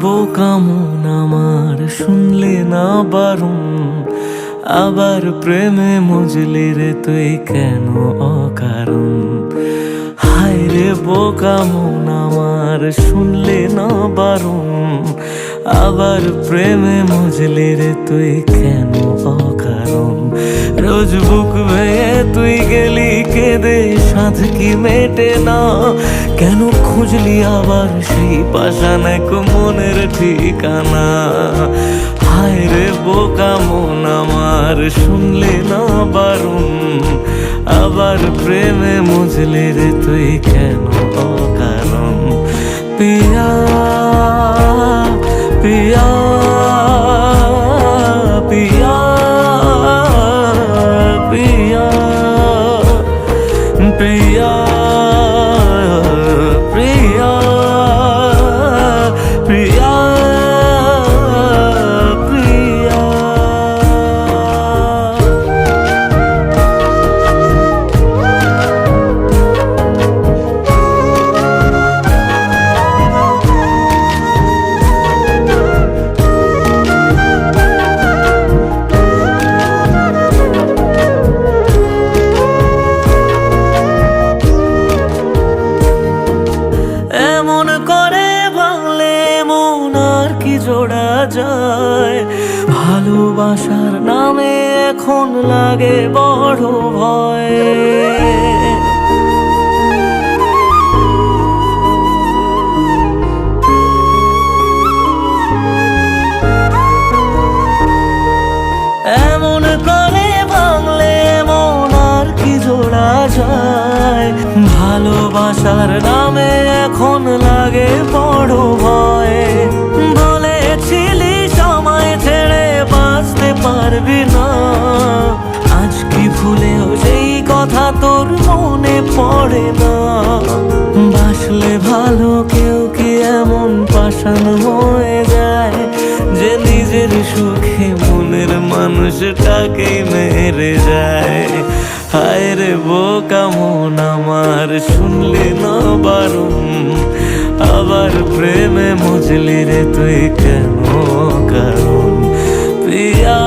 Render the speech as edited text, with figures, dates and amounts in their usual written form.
বোকা মন আমার শুনলে না বারণ, আবার প্রেমে মজলি রে তুই কেন অকারণ। হায় রে বোকা মন আমার শুনলে না বারণ, আবার প্রেমে মজলি রে তুই কেন অকারণ। রোজ বুক ভেঙে তুই গেলি কেঁদে, সাধ কি মেটে না, কেন খুঁজলি আবার সেই পাষাণ এক মনের ঠিকানা। হায় রে বোকা মন আমার শুনলে না বারণ, আবার প্রেমে মজলি রে তুই কেন অকারণ। পিয়া পিয়া পিয়া পিয়া প্রিয়া প্রিয়া প্রিয়া প্রিয়া। এমন করে ভাঙলে মন আর কি জোড়া যায়, ভালোবাসার নামে এখন লাগে বড় ভয়। এমন করে ভাঙলে মন আর কি জোড়া যায়, ভালোবাসার নামে এখন লাগে বড় ভয়। বলেছিলি সময় ছেড়ে বাঁচতে পারবি না, আজ কি ভুলেও সেই কথা তোর মনে পড়ে না। বাসলে ভালো কেউ কি এমন পাষাণ হয়ে যায়, যে নিজের সুখে মনের মানুষটাকেই মেরে যায়। হায় রে বোকা মন আমার শুনলি না বারণ, আবার প্রেমে মজলি রে তুই কেন কারণ। পিয়া